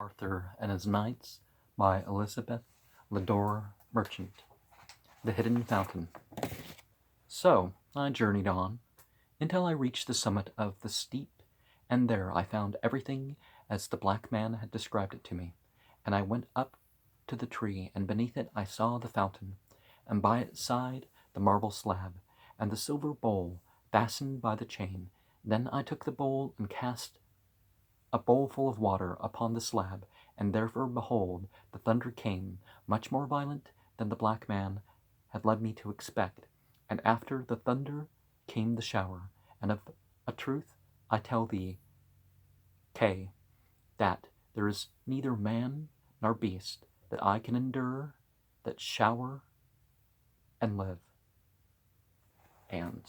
Arthur and His Knights by Elizabeth Lodor Merchant. The Hidden Fountain. So I journeyed on until I reached the summit of the steep, and there I found everything as the black man had described it to me. And I went up to the tree, and beneath it I saw the fountain, and by its side the marble slab, and the silver bowl fastened by the chain. Then I took the bowl and cast a bowlful of water upon the slab, and therefore, behold, the thunder came, much more violent than the black man had led me to expect. And after the thunder came the shower. And of a truth I tell thee, Kay, that there is neither man nor beast that I can endure that shower and live. And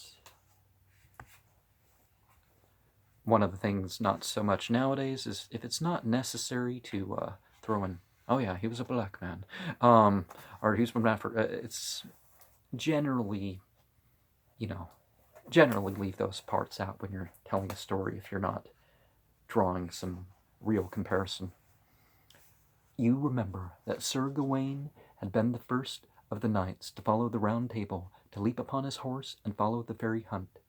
one of the things not so much nowadays is if it's not necessary to throw in, oh yeah, he was a black man, or he was from Africa. It's generally, generally leave those parts out when you're telling a story if you're not drawing some real comparison. You remember that Sir Gawain had been the first of the knights to follow the Round Table, to leap upon his horse and follow the fairy hunt.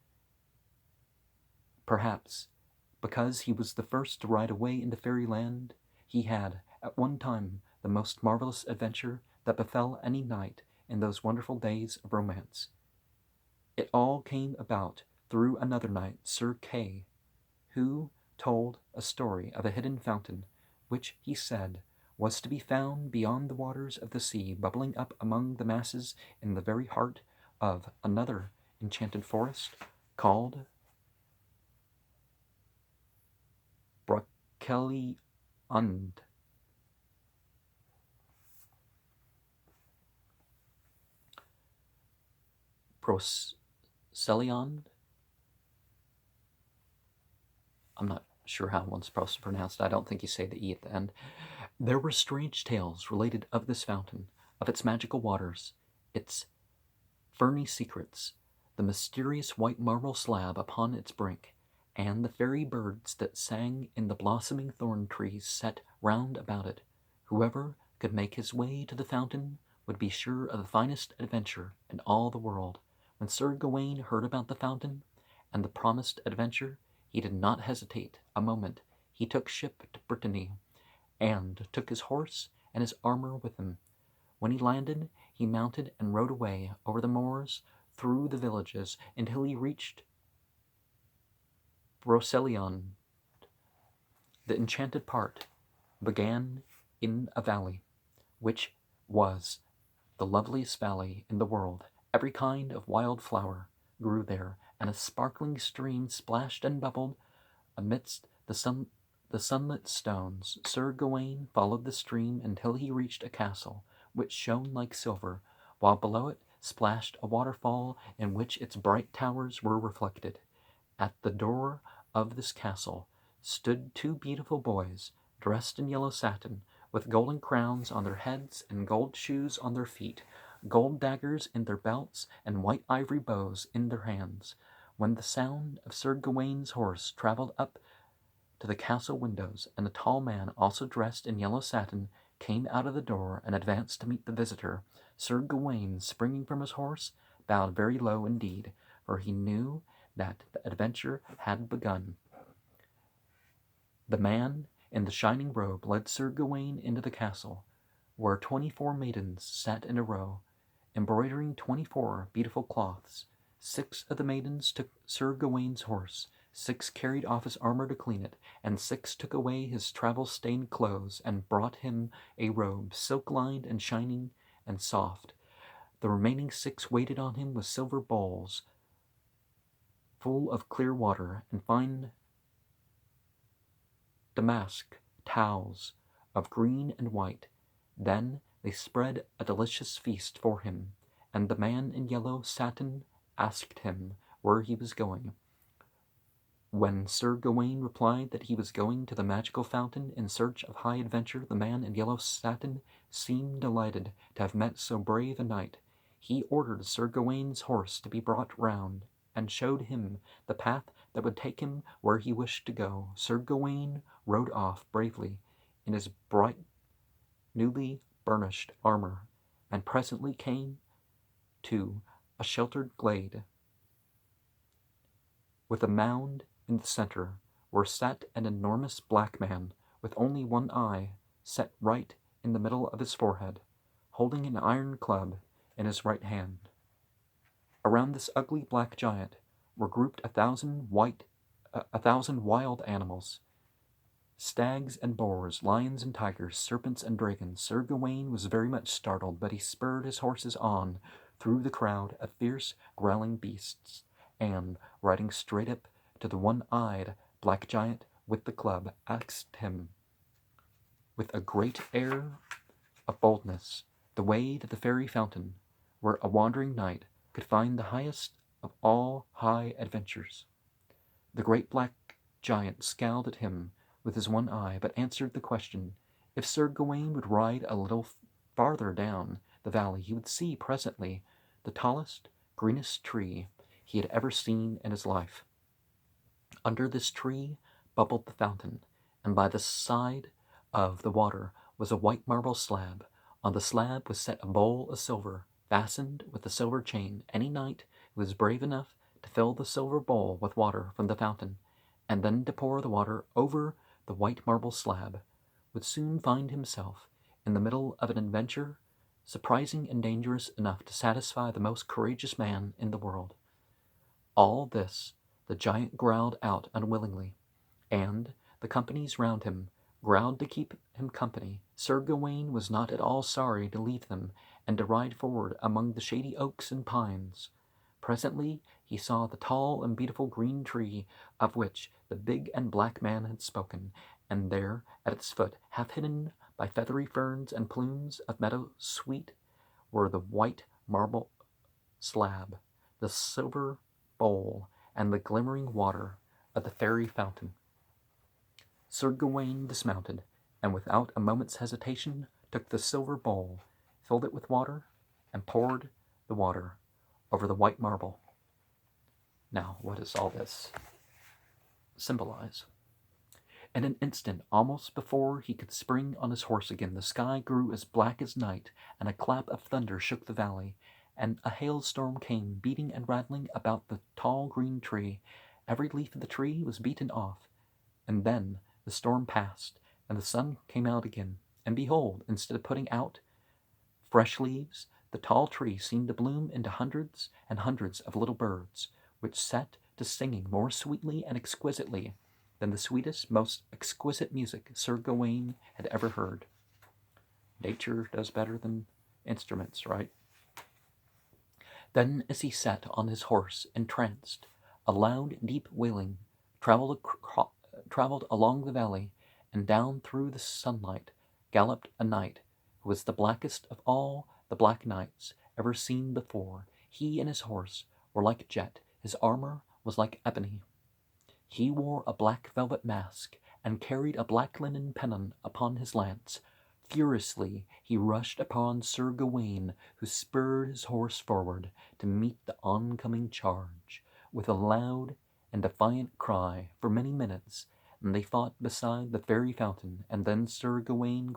Perhaps because he was the first to ride away into fairyland, he had, at one time, the most marvelous adventure that befell any knight in those wonderful days of romance. It all came about through another knight, Sir Kay, who told a story of a hidden fountain, which he said was to be found beyond the waters of the sea, bubbling up among the masses in the very heart of another enchanted forest called Kelly und. Procelion. I'm not sure how one's supposed to pronounce it. I don't think you say the E at the end. There were strange tales related of this fountain, of its magical waters, its ferny secrets, the mysterious white marble slab upon its brink, and the fairy birds that sang in the blossoming thorn trees set round about it. Whoever could make his way to the fountain would be sure of the finest adventure in all the world. When Sir Gawain heard about the fountain and the promised adventure, he did not hesitate a moment. He took ship to Brittany, and took his horse and his armor with him. When he landed, he mounted and rode away over the moors, through the villages, until he reached Brocelion. The enchanted part began in a valley, which was the loveliest valley in the world. Every kind of wild flower grew there, and a sparkling stream splashed and bubbled amidst the sunlit stones. Sir Gawain followed the stream until he reached a castle, which shone like silver, while below it splashed a waterfall in which its bright towers were reflected. At the door of this castle stood two beautiful boys, dressed in yellow satin, with golden crowns on their heads and gold shoes on their feet, gold daggers in their belts, and white ivory bows in their hands. When the sound of Sir Gawain's horse travelled up to the castle windows, and a tall man, also dressed in yellow satin, came out of the door and advanced to meet the visitor, Sir Gawain, springing from his horse, bowed very low indeed, for he knew that the adventure had begun. The man in the shining robe led Sir Gawain into the castle, where 24 maidens sat in a row, embroidering 24 beautiful cloths. 6 of the maidens took Sir Gawain's horse, 6 carried off his armor to clean it, and 6 took away his travel-stained clothes and brought him a robe, silk-lined and shining and soft. The remaining 6 waited on him with silver bowls full of clear water and fine damask towels of green and white. Then they spread a delicious feast for him, and the man in yellow satin asked him where he was going. When Sir Gawain replied that he was going to the magical fountain in search of high adventure, the man in yellow satin seemed delighted to have met so brave a knight. He ordered Sir Gawain's horse to be brought round, and showed him the path that would take him where he wished to go. Sir Gawain rode off bravely in his bright, newly burnished armor, and presently came to a sheltered glade, with a mound in the center, where sat an enormous black man, with only one eye set right in the middle of his forehead, holding an iron club in his right hand. Around this ugly black giant were grouped 1,000 wild animals, stags and boars, lions and tigers, serpents and dragons. Sir Gawain was very much startled, but he spurred his horses on through the crowd of fierce, growling beasts, and, riding straight up to the one-eyed black giant with the club, asked him, with a great air of boldness, the way to the fairy fountain, where a wandering knight could find the highest of all high adventures. The great black giant scowled at him with his one eye, but answered the question. If Sir Gawain would ride a little farther down the valley, he would see presently the tallest, greenest tree he had ever seen in his life. Under this tree bubbled the fountain, and by the side of the water was a white marble slab. On the slab was set a bowl of silver, fastened with a silver chain. Any knight who was brave enough to fill the silver bowl with water from the fountain, and then to pour the water over the white marble slab, would soon find himself in the middle of an adventure surprising and dangerous enough to satisfy the most courageous man in the world. All this the giant growled out unwillingly, and the companies round him growled to keep him company. Sir Gawain was not at all sorry to leave them and to ride forward among the shady oaks and pines. Presently he saw the tall and beautiful green tree of which the big and black man had spoken, and there, at its foot, half hidden by feathery ferns and plumes of meadow sweet, were the white marble slab, the silver bowl, and the glimmering water of the fairy fountain. Sir Gawain dismounted, and without a moment's hesitation took the silver bowl, filled it with water, and poured the water over the white marble. Now, what does all this symbolize? In an instant, almost before he could spring on his horse again, the sky grew as black as night, and a clap of thunder shook the valley, and a hailstorm came, beating and rattling about the tall green tree. Every leaf of the tree was beaten off, and then the storm passed, and the sun came out again, and behold, instead of putting out fresh leaves, the tall tree seemed to bloom into hundreds and hundreds of little birds, which set to singing more sweetly and exquisitely than the sweetest, most exquisite music Sir Gawain had ever heard. Nature does better than instruments, right? Then, as he sat on his horse, entranced, a loud, deep wailing traveled along the valley, and down through the sunlight galloped a knight who was the blackest of all the black knights ever seen before. He and his horse were like jet, his armor was like ebony. He wore a black velvet mask, and carried a black linen pennon upon his lance. Furiously he rushed upon Sir Gawain, who spurred his horse forward to meet the oncoming charge. With a loud and defiant cry, for many minutes, and they fought beside the fairy fountain, and then Sir Gawain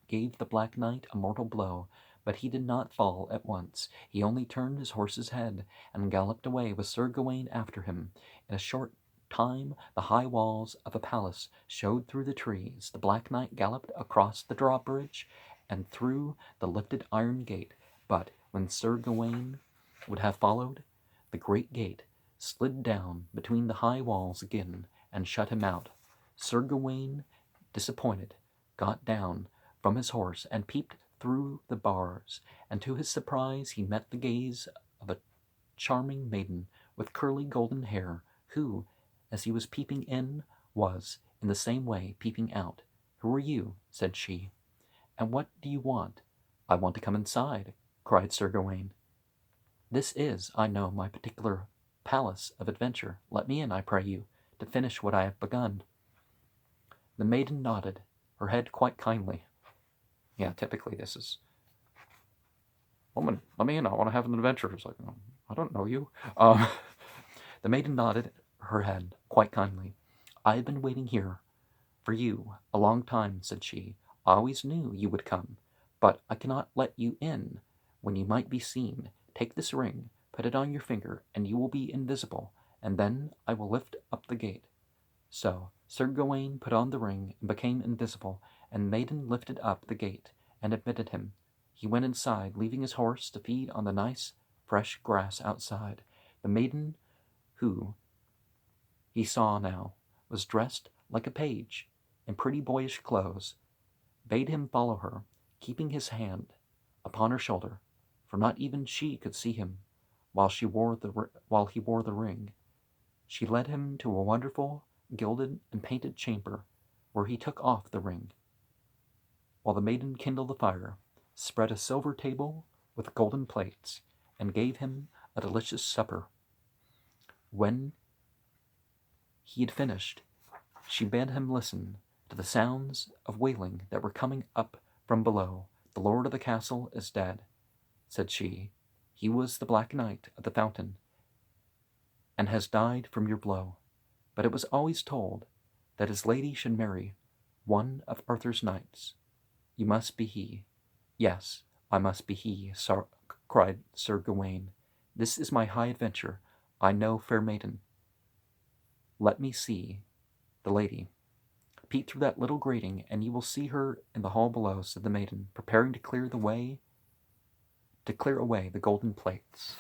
gave the Black Knight a mortal blow, but he did not fall at once. He only turned his horse's head, and galloped away with Sir Gawain after him. In a short time the high walls of a palace showed through the trees. The Black Knight galloped across the drawbridge and through the lifted iron gate, but when Sir Gawain would have followed, the great gate slid down between the high walls again and shut him out. Sir Gawain, disappointed, got down from his horse and peeped through the bars, and to his surprise he met the gaze of a charming maiden with curly golden hair, who, as he was peeping in, was, in the same way, peeping out. "Who are you?" said she. "And what do you want?" "I want to come inside," cried Sir Gawain. "This is, I know, my particular palace of adventure. Let me in, I pray you, to finish what I have begun." The maiden nodded her head quite kindly. Yeah, typically this is, "Woman, let me in, I want to have an adventure." It's like, "Oh, I don't know you." The maiden nodded her head quite kindly. "I have been waiting here For you, a long time, said she. I always knew you would come, but I cannot let you in when you might be seen. Take this ring, put it on your finger, and you will be invisible, and then I will lift up the gate. So Sir Gawain put on the ring and became invisible, and the maiden lifted up the gate and admitted him. He went inside, leaving his horse to feed on the nice, fresh grass outside. The maiden, who he saw now, was dressed like a page, in pretty boyish clothes, bade him follow her, keeping his hand upon her shoulder, for not even she could see him while he wore the ring. She led him to a wonderful, gilded and painted chamber, where he took off the ring, while the maiden kindled the fire, spread a silver table with golden plates, and gave him a delicious supper. When he had finished, she bade him listen to the sounds of wailing that were coming up from below. The lord of the castle is dead, said she. He was the Black Knight of the Fountain, and has died from your blow. But it was always told that his lady should marry one of Arthur's knights. You must be he. Yes, I must be he, cried Sir Gawain. This is my high adventure. I know, fair maiden. Let me see the lady. Peep through that little grating, and you will see her in the hall below, said the maiden, preparing to clear away the golden plates.